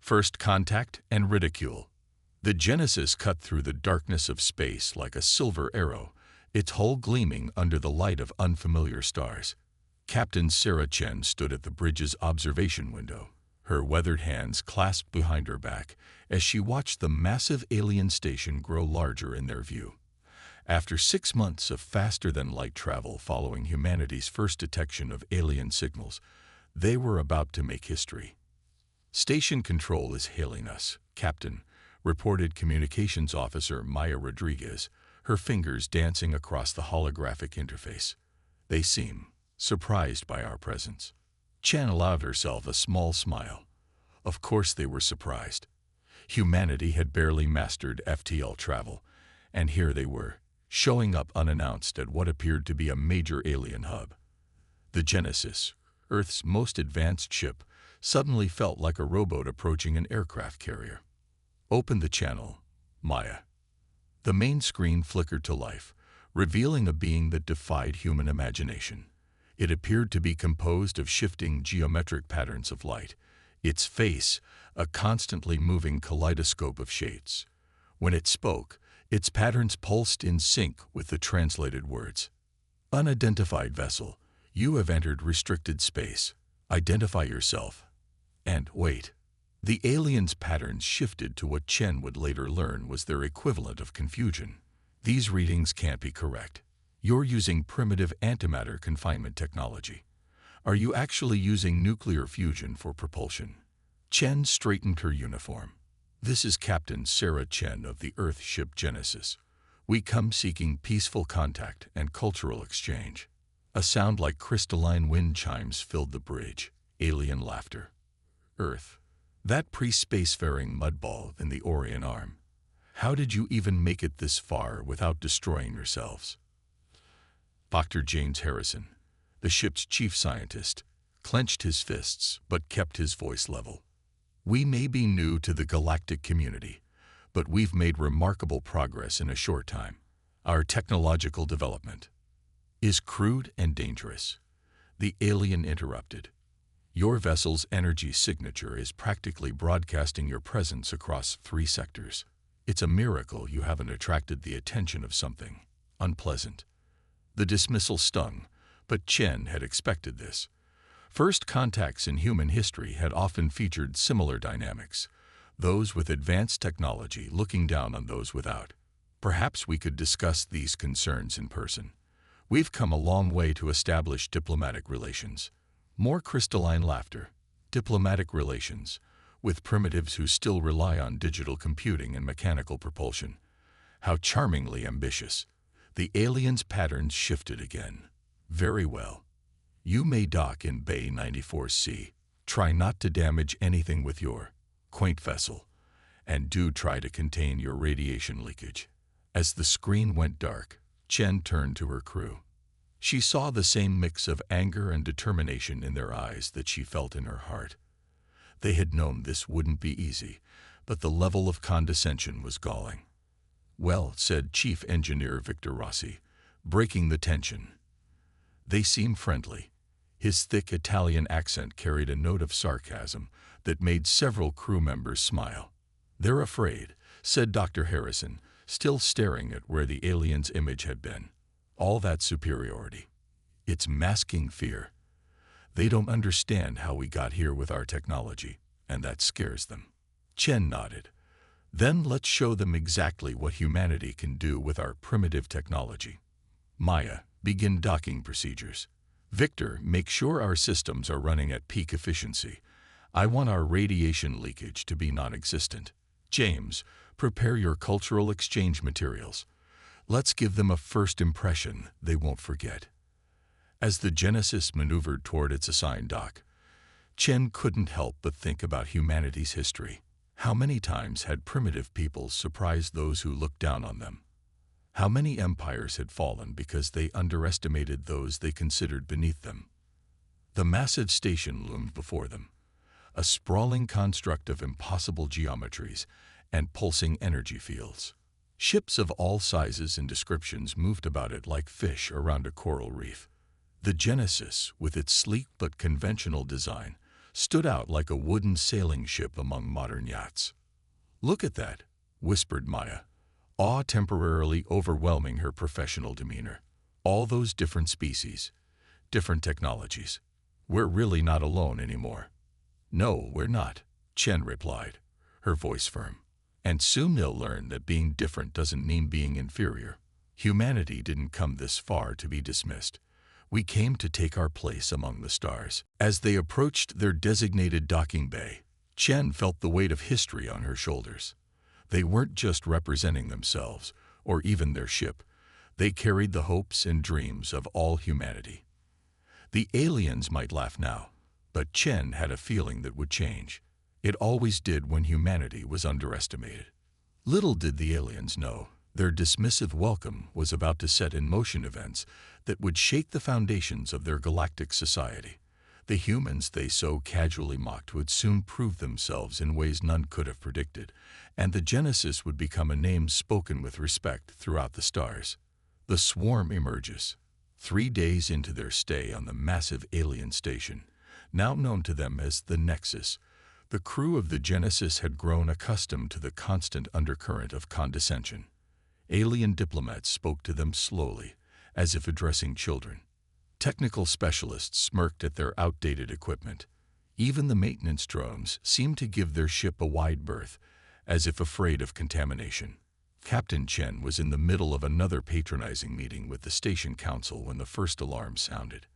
First contact and ridicule. The Genesis cut through the darkness of space like a silver arrow, its hull gleaming under the light of unfamiliar stars. Captain Sarah Chen stood at the bridge's observation window, her weathered hands clasped behind her back as she watched the massive alien station grow larger in their view. After 6 months of faster-than-light travel following humanity's first detection of alien signals, they were about to make history. "Station Control is hailing us, Captain," reported Communications Officer Maya Rodriguez, her fingers dancing across the holographic interface. "They seem surprised by our presence." Chen allowed herself a small smile. Of course they were surprised. Humanity had barely mastered FTL travel, and here they were, showing up unannounced at what appeared to be a major alien hub. The Genesis, Earth's most advanced ship, suddenly felt like a rowboat approaching an aircraft carrier. "Open the channel, Maya." The main screen flickered to life, revealing a being that defied human imagination. It appeared to be composed of shifting geometric patterns of light, its face a constantly moving kaleidoscope of shades. When it spoke, its patterns pulsed in sync with the translated words. "Unidentified vessel, you have entered restricted space. Identify yourself." And wait. The aliens' patterns shifted to what Chen would later learn was their equivalent of confusion. "These readings can't be correct. You're using primitive antimatter confinement technology. Are you actually using nuclear fusion for propulsion?" Chen straightened her uniform. "This is Captain Sarah Chen of the Earth ship Genesis. We come seeking peaceful contact and cultural exchange." A sound like crystalline wind chimes filled the bridge. Alien laughter. "Earth. That pre-spacefaring mudball in the Orion Arm. How did you even make it this far without destroying yourselves?" Dr. James Harrison, the ship's chief scientist, clenched his fists but kept his voice level. "We may be new to the galactic community, but we've made remarkable progress in a short time. Our technological development is crude and dangerous." The alien interrupted. "Your vessel's energy signature is practically broadcasting your presence across 3 sectors. It's a miracle you haven't attracted the attention of something unpleasant." The dismissal stung, but Chen had expected this. First contacts in human history had often featured similar dynamics, those with advanced technology looking down on those without. "Perhaps we could discuss these concerns in person. We've come a long way to establish diplomatic relations." More crystalline laughter. "Diplomatic relations, with primitives who still rely on digital computing and mechanical propulsion. How charmingly ambitious." The alien's patterns shifted again. "Very well. You may dock in Bay 94C. Try not to damage anything with your quaint vessel, and do try to contain your radiation leakage." As the screen went dark, Chen turned to her crew. She saw the same mix of anger and determination in their eyes that she felt in her heart. They had known this wouldn't be easy, but the level of condescension was galling. "Well," said Chief Engineer Victor Rossi, breaking the tension. "They seem friendly." His thick Italian accent carried a note of sarcasm that made several crew members smile. "They're afraid," said Dr. Harrison, still staring at where the alien's image had been. "All that superiority. It's masking fear. They don't understand how we got here with our technology, and that scares them." Chen nodded. "Then let's show them exactly what humanity can do with our primitive technology. Maya, begin docking procedures. Victor, make sure our systems are running at peak efficiency. I want our radiation leakage to be non-existent. James, prepare your cultural exchange materials. Let's give them a first impression they won't forget." As the Genesis maneuvered toward its assigned dock, Chen couldn't help but think about humanity's history. How many times had primitive peoples surprised those who looked down on them? How many empires had fallen because they underestimated those they considered beneath them? The massive station loomed before them, a sprawling construct of impossible geometries and pulsing energy fields. Ships of all sizes and descriptions moved about it like fish around a coral reef. The Genesis, with its sleek but conventional design, stood out like a wooden sailing ship among modern yachts. "Look at that," whispered Maya, awe temporarily overwhelming her professional demeanor. "All those different species, different technologies. We're really not alone anymore." "No, we're not," Chen replied, her voice firm. "And soon they'll learn that being different doesn't mean being inferior. Humanity didn't come this far to be dismissed. We came to take our place among the stars." As they approached their designated docking bay, Chen felt the weight of history on her shoulders. They weren't just representing themselves, or even their ship. They carried the hopes and dreams of all humanity. The aliens might laugh now, but Chen had a feeling that would change. It always did when humanity was underestimated. Little did the aliens know, their dismissive welcome was about to set in motion events that would shake the foundations of their galactic society. The humans they so casually mocked would soon prove themselves in ways none could have predicted, and the Genesis would become a name spoken with respect throughout the stars. The swarm emerges. 3 days into their stay on the massive alien station, now known to them as the Nexus, the crew of the Genesis had grown accustomed to the constant undercurrent of condescension. Alien diplomats spoke to them slowly, as if addressing children. Technical specialists smirked at their outdated equipment. Even the maintenance drones seemed to give their ship a wide berth, as if afraid of contamination. Captain Chen was in the middle of another patronizing meeting with the station council when the first alarm sounded.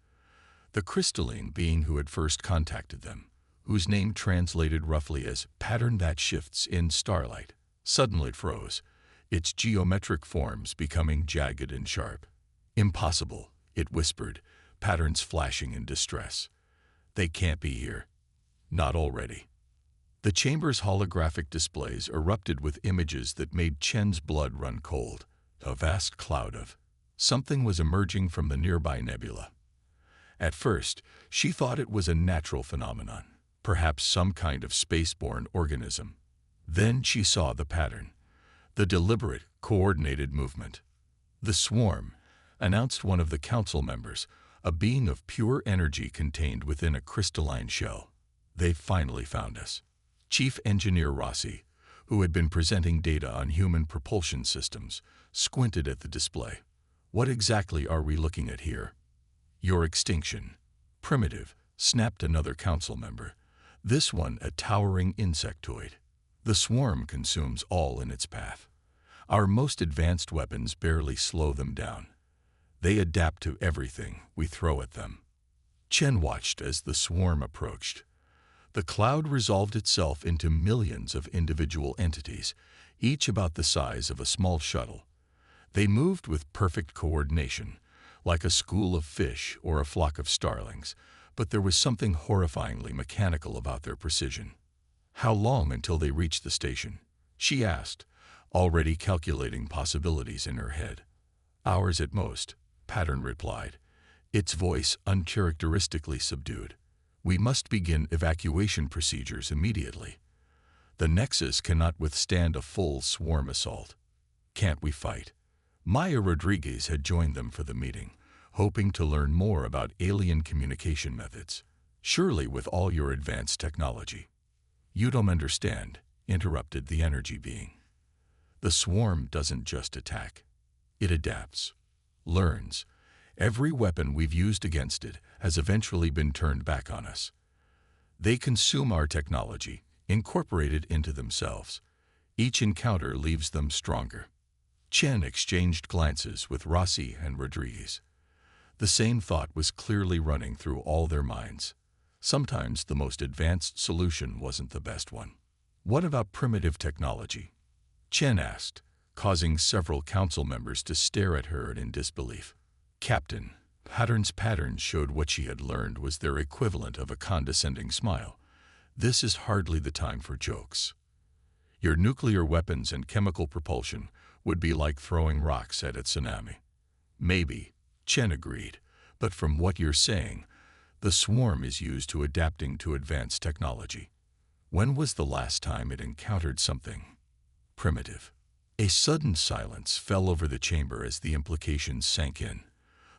The crystalline being who had first contacted them, whose name translated roughly as "pattern that shifts in starlight," suddenly froze, its geometric forms becoming jagged and sharp. "Impossible," it whispered, patterns flashing in distress. "They can't be here. Not already." The chamber's holographic displays erupted with images that made Chen's blood run cold. A vast cloud of something was emerging from the nearby nebula. At first, she thought it was a natural phenomenon, perhaps some kind of spaceborne organism. Then she saw the pattern, the deliberate, coordinated movement. "The swarm," announced one of the council members, a being of pure energy contained within a crystalline shell. "They've finally found us." Chief Engineer Rossi, who had been presenting data on human propulsion systems, squinted at the display. "What exactly are we looking at here?" "Your extinction." "Primitive," snapped another council member. "This one a towering insectoid. The swarm consumes all in its path. Our most advanced weapons barely slow them down. They adapt to everything we throw at them." Chen watched as the swarm approached. The cloud resolved itself into millions of individual entities, each about the size of a small shuttle. They moved with perfect coordination, like a school of fish or a flock of starlings, but there was something horrifyingly mechanical about their precision. "How long until they reach the station?" she asked, already calculating possibilities in her head. "Hours at most," Pattern replied, its voice uncharacteristically subdued. "We must begin evacuation procedures immediately. The Nexus cannot withstand a full swarm assault." "Can't we fight?" Maya Rodriguez had joined them for the meeting, hoping to learn more about alien communication methods. "Surely with all your advanced technology." "You don't understand," interrupted the energy being. "The swarm doesn't just attack. It adapts, learns. Every weapon we've used against it has eventually been turned back on us. They consume our technology, incorporate it into themselves. Each encounter leaves them stronger." Chen exchanged glances with Rossi and Rodriguez. The same thought was clearly running through all their minds. Sometimes the most advanced solution wasn't the best one. "What about primitive technology?" Chen asked, causing several council members to stare at her in disbelief. "Captain," Pattern's patterns showed what she had learned was their equivalent of a condescending smile. "This is hardly the time for jokes. Your nuclear weapons and chemical propulsion would be like throwing rocks at a tsunami." "Maybe," Chen agreed, "but from what you're saying, the swarm is used to adapting to advanced technology. When was the last time it encountered something primitive?" A sudden silence fell over the chamber as the implications sank in.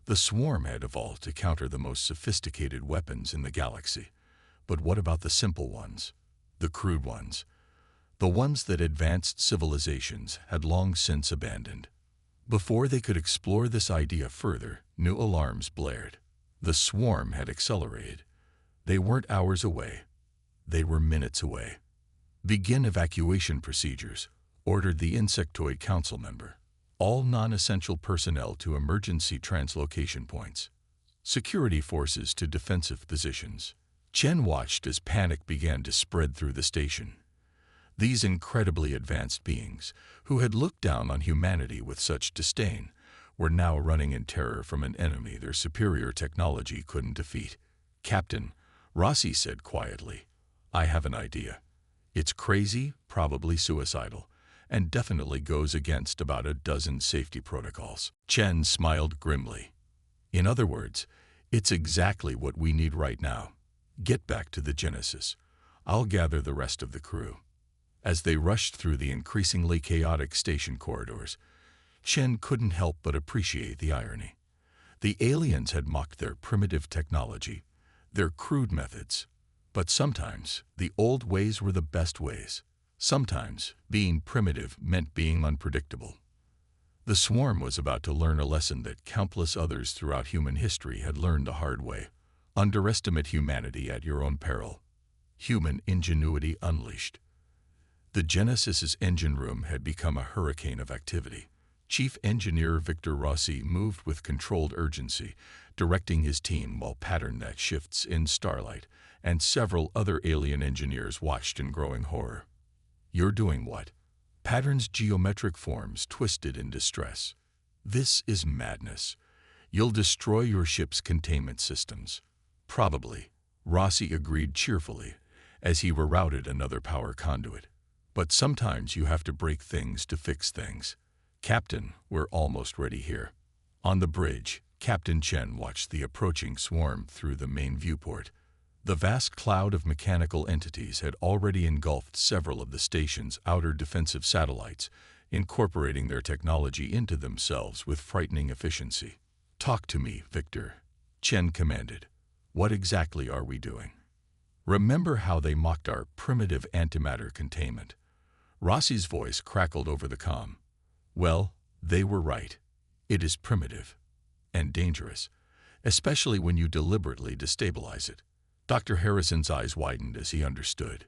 The swarm had evolved to counter the most sophisticated weapons in the galaxy, But what about the simple ones? The crude ones? The ones that advanced civilizations had long since abandoned. Before they could explore this idea further, new alarms blared. The swarm had accelerated. They weren't hours away. They were minutes away. "Begin evacuation procedures," ordered the insectoid council member. "All non-essential personnel to emergency translocation points. Security forces to defensive positions." Chen watched as panic began to spread through the station. These incredibly advanced beings, who had looked down on humanity with such disdain, were now running in terror from an enemy their superior technology couldn't defeat. "Captain," Rossi said quietly, "I have an idea. It's crazy, probably suicidal, and definitely goes against about a dozen safety protocols." Chen smiled grimly. "In other words, it's exactly what we need right now. Get back to the Genesis. I'll gather the rest of the crew." As they rushed through the increasingly chaotic station corridors, Chen couldn't help but appreciate the irony. The aliens had mocked their primitive technology, their crude methods. But sometimes, the old ways were the best ways. Sometimes, being primitive meant being unpredictable. The swarm was about to learn a lesson that countless others throughout human history had learned the hard way. Underestimate humanity at your own peril. Human ingenuity unleashed. The Genesis's engine room had become a hurricane of activity. Chief Engineer Victor Rossi moved with controlled urgency, directing his team while pattern that shifts in starlight, and several other alien engineers watched in growing horror. "You're doing what?" Pattern's geometric forms twisted in distress. "This is madness. You'll destroy your ship's containment systems." "Probably," Rossi agreed cheerfully, as he rerouted another power conduit. "But sometimes you have to break things to fix things." "Captain, we're almost ready here." On the bridge, Captain Chen watched the approaching swarm through the main viewport. The vast cloud of mechanical entities had already engulfed several of the station's outer defensive satellites, incorporating their technology into themselves with frightening efficiency. "Talk to me, Victor," Chen commanded. "What exactly are we doing?" "Remember how they mocked our primitive antimatter containment?" Rossi's voice crackled over the comm. "Well, they were right. It is primitive and dangerous, especially when you deliberately destabilize it." Dr. Harrison's eyes widened as he understood.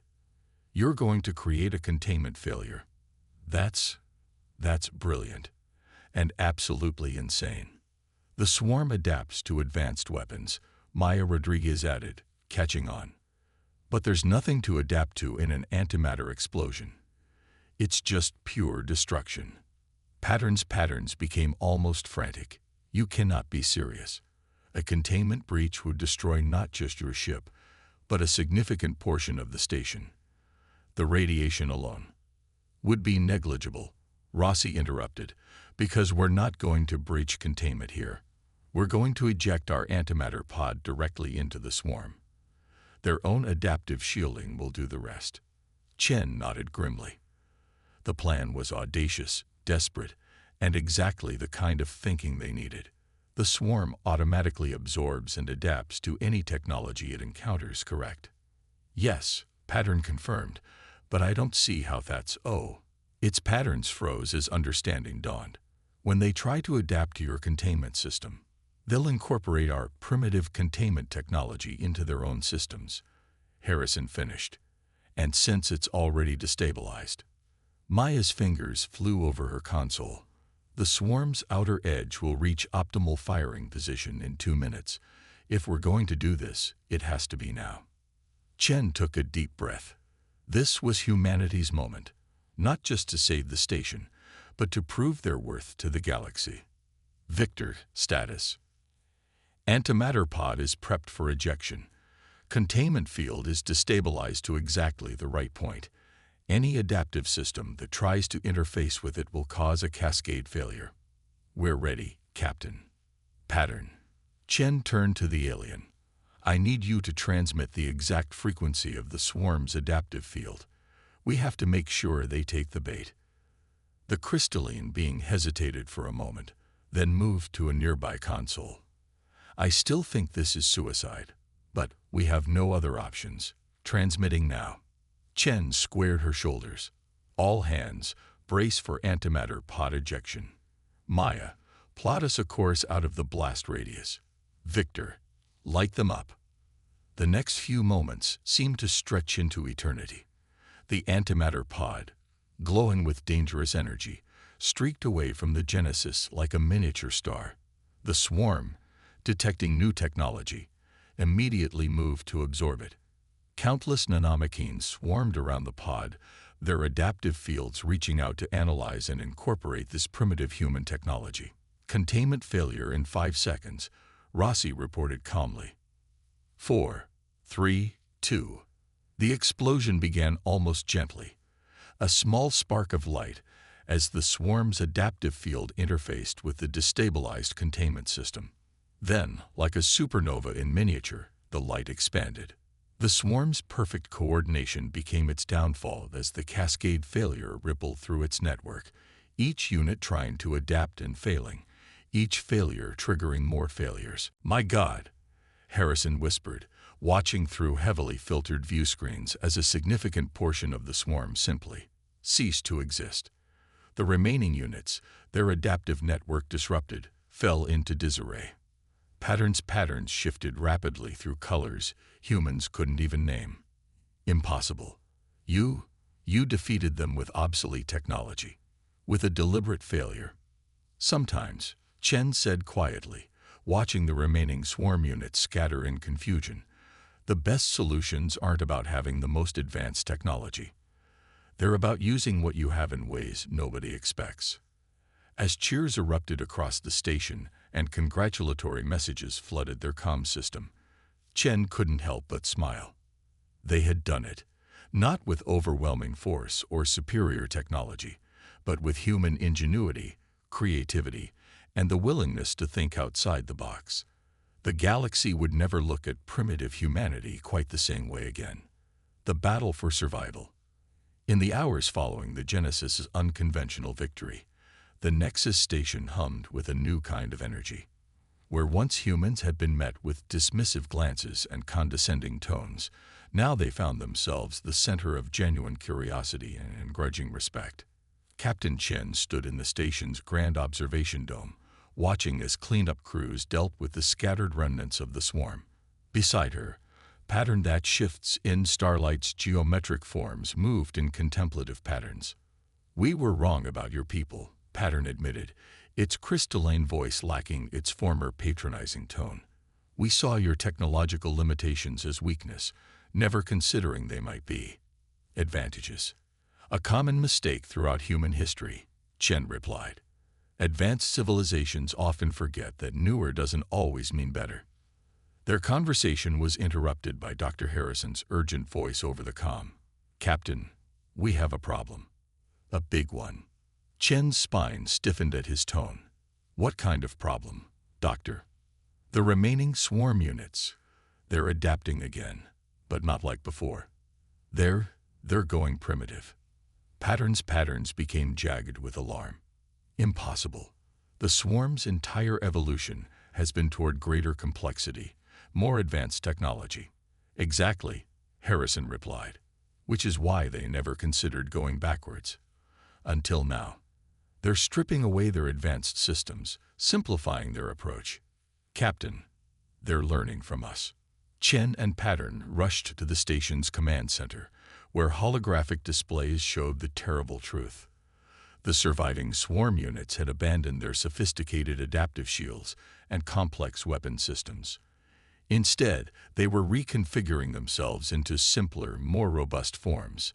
"You're going to create a containment failure. That's brilliant and absolutely insane." "The swarm adapts to advanced weapons," Maya Rodriguez added, catching on. "But there's nothing to adapt to in an antimatter explosion. It's just pure destruction." Patterns became almost frantic. "You cannot be serious. A containment breach would destroy not just your ship, but a significant portion of the station. The radiation alone would be negligible," Rossi interrupted, "because we're not going to breach containment here. We're going to eject our antimatter pod directly into the swarm. Their own adaptive shielding will do the rest." Chen nodded grimly. The plan was audacious, desperate, and exactly the kind of thinking they needed. The swarm automatically absorbs and adapts to any technology it encounters, correct? "Yes," Pattern confirmed, "but I don't see how that's Its patterns froze as understanding dawned. "When they try to adapt to your containment system, they'll incorporate our primitive containment technology into their own systems," Harrison finished. "And since it's already destabilized." Maya's fingers flew over her console. "The swarm's outer edge will reach optimal firing position in 2 minutes. If we're going to do this, it has to be now." Chen took a deep breath. This was humanity's moment, not just to save the station, but to prove their worth to the galaxy. "Victor, status." "Antimatter pod is prepped for ejection. Containment field is destabilized to exactly the right point. Any adaptive system that tries to interface with it will cause a cascade failure." "We're ready, Captain." Pattern. Chen turned to the alien. "I need you to transmit the exact frequency of the swarm's adaptive field. We have to make sure they take the bait." The crystalline being hesitated for a moment, then moved to a nearby console. "I still think this is suicide, But we have no other options. Transmitting now. Chen squared her shoulders. All hands, brace for antimatter pod ejection. Maya, plot us a course out of the blast radius. Victor, light them up. The next few moments seemed to stretch into eternity. The antimatter pod, glowing with dangerous energy, streaked away from the Genesis like a miniature star. The swarm, detecting new technology, immediately moved to absorb it. Countless nanomachines swarmed around the pod, their adaptive fields reaching out to analyze and incorporate this primitive human technology. Containment failure in 5 seconds, Rossi reported calmly. 4, 3, 2. The explosion began almost gently, a small spark of light as the swarm's adaptive field interfaced with the destabilized containment system. Then, like a supernova in miniature, the light expanded. The swarm's perfect coordination became its downfall as the cascade failure rippled through its network, each unit trying to adapt and failing, each failure triggering more failures. "My God," Harrison whispered, watching through heavily filtered view screens as a significant portion of the swarm simply ceased to exist. The remaining units, their adaptive network disrupted, fell into disarray. Patterns shifted rapidly through colors humans couldn't even name. Impossible. You defeated them with obsolete technology, with a deliberate failure. Sometimes, Chen said quietly, watching the remaining swarm units scatter in confusion, the best solutions aren't about having the most advanced technology. They're about using what you have in ways nobody expects. As cheers erupted across the station and congratulatory messages flooded their comm system, Chen couldn't help but smile. They had done it, not with overwhelming force or superior technology, but with human ingenuity, creativity, and the willingness to think outside the box. The galaxy would never look at primitive humanity quite the same way again. The battle for survival. In the hours following the Genesis's unconventional victory, the Nexus station hummed with a new kind of energy. Where once humans had been met with dismissive glances and condescending tones, now they found themselves the center of genuine curiosity and grudging respect. Captain Chen stood in the station's grand observation dome, watching as cleanup crews dealt with the scattered remnants of the swarm. Beside her, pattern that shifts in starlight's geometric forms moved in contemplative patterns. "We were wrong about your people," Pattern admitted, its crystalline voice lacking its former patronizing tone. "We saw your technological limitations as weakness, never considering they might be advantages. A common mistake throughout human history," Chen replied. "Advanced civilizations often forget that newer doesn't always mean better." Their conversation was interrupted by Dr. Harrison's urgent voice over the comm. "Captain, we have a problem. A big one." Chen's spine stiffened at his tone. "What kind of problem, Doctor?" "The remaining swarm units. They're adapting again, but not like before. They're going primitive." Patterns became jagged with alarm. "Impossible. The swarm's entire evolution has been toward greater complexity, more advanced technology." "Exactly," Harrison replied, "which is why they never considered going backwards. Until now. They're stripping away their advanced systems, simplifying their approach. Captain, they're learning from us." Chen and Pattern rushed to the station's command center, where holographic displays showed the terrible truth. The surviving swarm units had abandoned their sophisticated adaptive shields and complex weapon systems. Instead, they were reconfiguring themselves into simpler, more robust forms.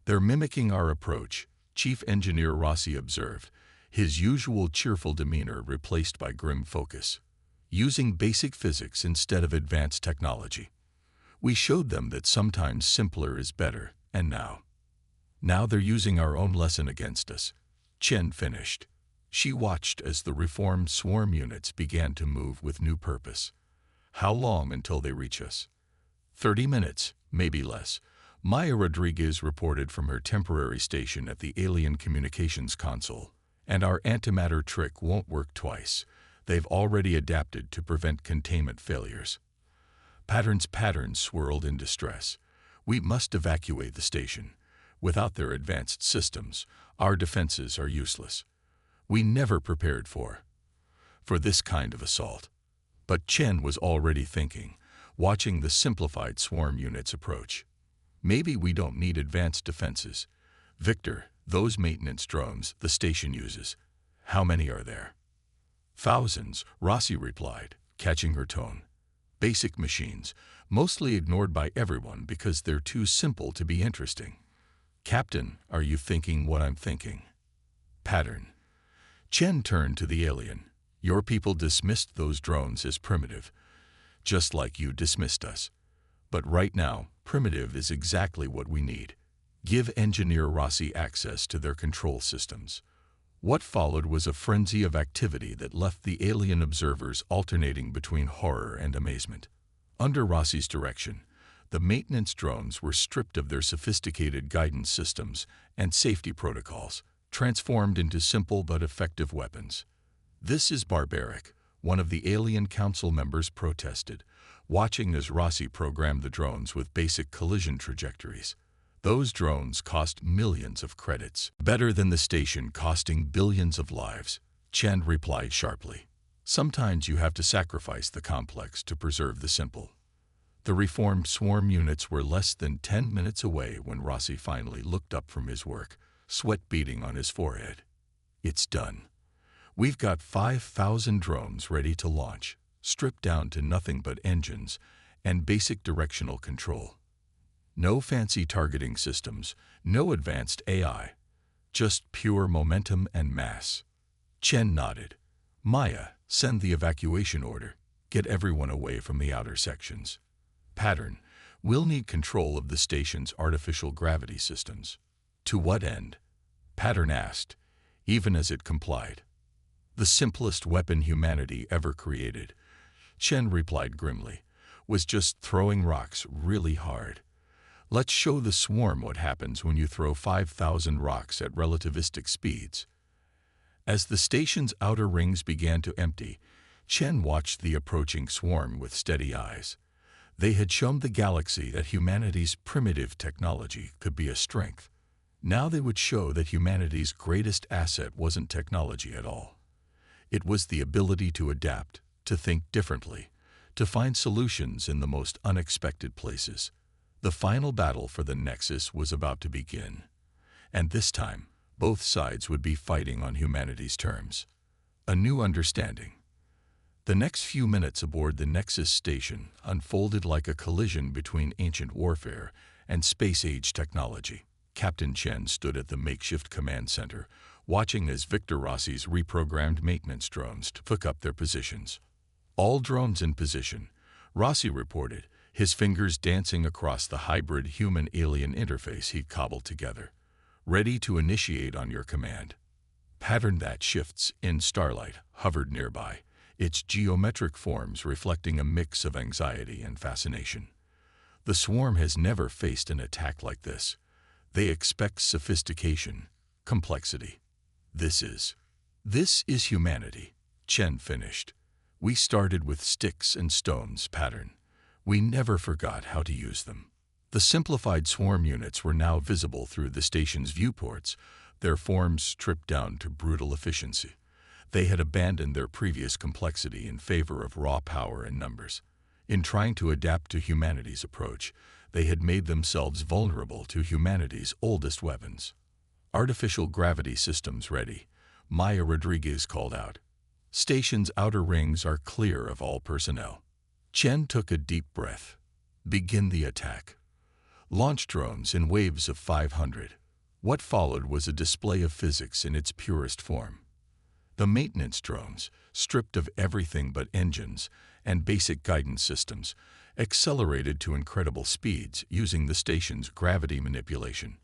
"They're mimicking our approach," Chief Engineer Rossi observed, his usual cheerful demeanor replaced by grim focus. "Using basic physics instead of advanced technology. We showed them that sometimes simpler is better, and now they're using our own lesson against us," Chen finished. She watched as the reformed swarm units began to move with new purpose. "How long until they reach us?" 30 minutes, maybe less," Maya Rodriguez reported from her temporary station at the alien communications console. "And our antimatter trick won't work twice. They've already adapted to prevent containment failures." Patterns swirled in distress. We must evacuate the station. Without their advanced systems, our defenses are useless. We never prepared for this kind of assault. But Chen was already thinking, watching the simplified swarm units approach. Maybe we don't need advanced defenses. Victor, those maintenance drones the station uses, how many are there? Thousands, Rossi replied, catching her tone. Basic machines, mostly ignored by everyone because they're too simple to be interesting. Captain, are you thinking what I'm thinking? Pattern. Chen turned to the alien. Your people dismissed those drones as primitive, just like you dismissed us. But right now, primitive is exactly what we need. Give Engineer Rossi access to their control systems. What followed was a frenzy of activity that left the alien observers alternating between horror and amazement. Under Rossi's direction, the maintenance drones were stripped of their sophisticated guidance systems and safety protocols, transformed into simple but effective weapons. This is barbaric, one of the alien council members protested, watching as Rossi programmed the drones with basic collision trajectories. Those drones cost millions of credits, better than the station costing billions of lives. Chen replied sharply. Sometimes you have to sacrifice the complex to preserve the simple. The reformed swarm units were less than 10 minutes away when Rossi finally looked up from his work, sweat beading on his forehead. It's done. We've got 5,000 drones ready to launch, stripped down to nothing but engines and basic directional control. No fancy targeting systems, no advanced AI, just pure momentum and mass. Chen nodded. Maya, send the evacuation order. Get everyone away from the outer sections. Pattern, we'll need control of the station's artificial gravity systems. To what end? Pattern asked, even as it complied. The simplest weapon humanity ever created, Chen replied grimly, was just throwing rocks really hard. Let's show the swarm what happens when you throw 5,000 rocks at relativistic speeds. As the station's outer rings began to empty, Chen watched the approaching swarm with steady eyes. They had shown the galaxy that humanity's primitive technology could be a strength. Now they would show that humanity's greatest asset wasn't technology at all. It was the ability to adapt, to think differently, to find solutions in the most unexpected places. The final battle for the Nexus was about to begin. And this time, both sides would be fighting on humanity's terms. A new understanding. The next few minutes aboard the Nexus station unfolded like a collision between ancient warfare and space-age technology. Captain Chen stood at the makeshift command center, watching as Victor Rossi's reprogrammed maintenance drones took up their positions. All drones in position, Rossi reported, his fingers dancing across the hybrid human-alien interface he'd cobbled together. Ready to initiate on your command. Pattern that shifts in starlight hovered nearby, its geometric forms reflecting a mix of anxiety and fascination. The swarm has never faced an attack like this. They expect sophistication, complexity. This is humanity, Chen finished. We started with sticks and stones, Pattern. We never forgot how to use them. The simplified swarm units were now visible through the station's viewports, their forms stripped down to brutal efficiency. They had abandoned their previous complexity in favor of raw power and numbers. In trying to adapt to humanity's approach, they had made themselves vulnerable to humanity's oldest weapons. Artificial gravity systems ready, Maya Rodriguez called out. Station's outer rings are clear of all personnel. Chen took a deep breath. Begin the attack. Launch drones in waves of 500. What followed was a display of physics in its purest form. The maintenance drones, stripped of everything but engines and basic guidance systems, accelerated to incredible speeds using the station's gravity manipulation.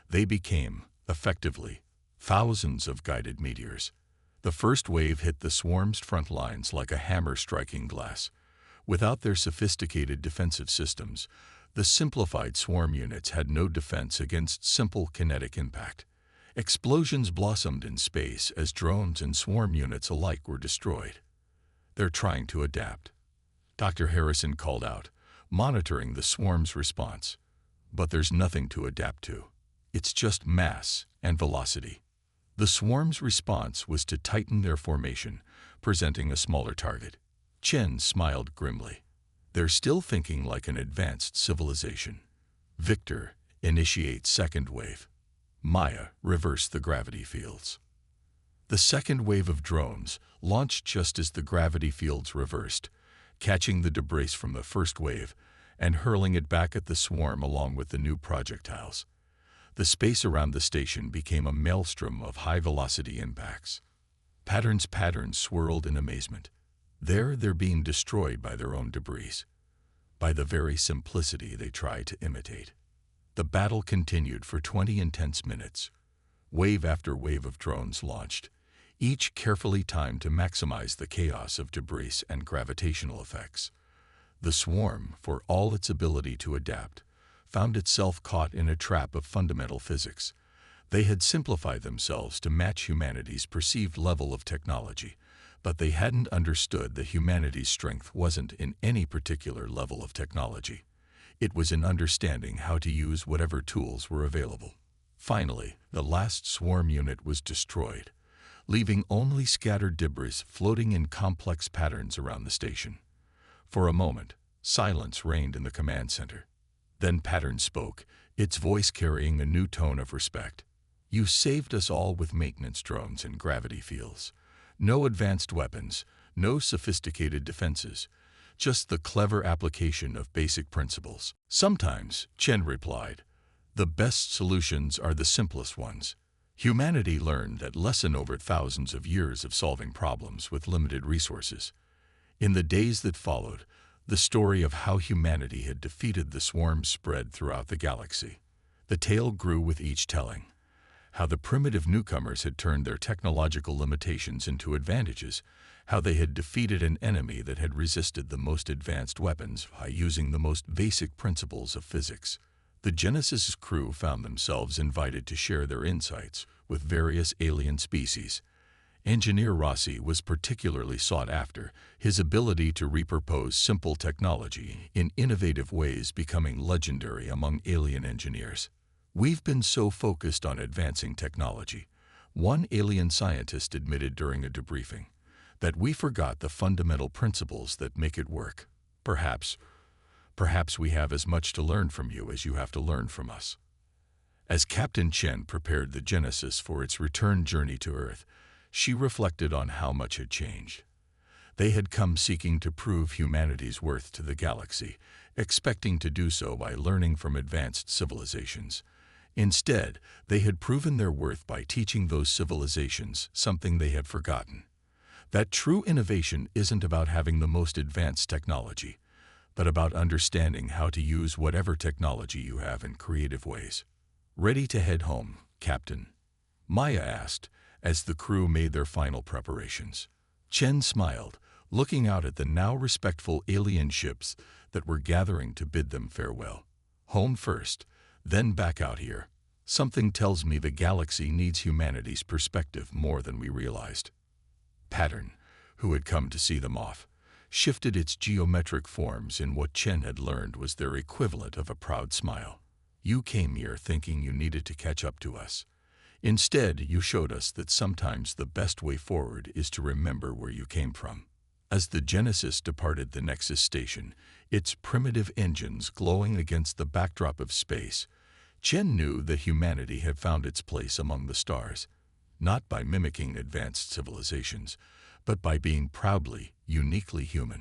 They became, effectively, thousands of guided meteors. The first wave hit the swarm's front lines like a hammer striking glass. Without their sophisticated defensive systems, the simplified swarm units had no defense against simple kinetic impact. Explosions blossomed in space as drones and swarm units alike were destroyed. They're trying to adapt. Dr. Harrison called out, monitoring the swarm's response. But there's nothing to adapt to. It's just mass and velocity. The swarm's response was to tighten their formation, presenting a smaller target. Chen smiled grimly. They're still thinking like an advanced civilization. Victor, initiate second wave. Maya, reverse the gravity fields. The second wave of drones launched just as the gravity fields reversed, catching the debris from the first wave and hurling it back at the swarm along with the new projectiles. The space around the station became a maelstrom of high-velocity impacts. Patterns swirled in amazement. They're being destroyed by their own debris, by the very simplicity they tried to imitate. The battle continued for 20 intense minutes. Wave after wave of drones launched, each carefully timed to maximize the chaos of debris and gravitational effects. The swarm, for all its ability to adapt, found itself caught in a trap of fundamental physics. They had simplified themselves to match humanity's perceived level of technology, but they hadn't understood that humanity's strength wasn't in any particular level of technology. It was in understanding how to use whatever tools were available. Finally, the last swarm unit was destroyed, leaving only scattered debris floating in complex patterns around the station. For a moment, silence reigned in the command center. Then Pattern spoke, its voice carrying a new tone of respect. You saved us all with maintenance drones and gravity fields. No advanced weapons, no sophisticated defenses, just the clever application of basic principles. Sometimes, Chen replied, the best solutions are the simplest ones. Humanity learned that lesson over thousands of years of solving problems with limited resources. In the days that followed, the story of how humanity had defeated the swarm spread throughout the galaxy. The tale grew with each telling. How the primitive newcomers had turned their technological limitations into advantages, how they had defeated an enemy that had resisted the most advanced weapons by using the most basic principles of physics. The Genesis crew found themselves invited to share their insights with various alien species. Engineer Rossi was particularly sought after, his ability to repurpose simple technology in innovative ways becoming legendary among alien engineers. We've been so focused on advancing technology, one alien scientist admitted during a debriefing, that we forgot the fundamental principles that make it work. Perhaps we have as much to learn from you as you have to learn from us. As Captain Chen prepared the Genesis for its return journey to Earth, she reflected on how much had changed. They had come seeking to prove humanity's worth to the galaxy, expecting to do so by learning from advanced civilizations. Instead, they had proven their worth by teaching those civilizations something they had forgotten. That true innovation isn't about having the most advanced technology, but about understanding how to use whatever technology you have in creative ways. Ready to head home, Captain? Maya asked, as the crew made their final preparations. Chen smiled, looking out at the now respectful alien ships that were gathering to bid them farewell. Home first, then back out here. Something tells me the galaxy needs humanity's perspective more than we realized. Pattern, who had come to see them off, shifted its geometric forms in what Chen had learned was their equivalent of a proud smile. You came here thinking you needed to catch up to us. Instead, you showed us that sometimes the best way forward is to remember where you came from. As the Genesis departed the Nexus station, its primitive engines glowing against the backdrop of space, Chen knew that humanity had found its place among the stars, not by mimicking advanced civilizations, but by being proudly, uniquely human.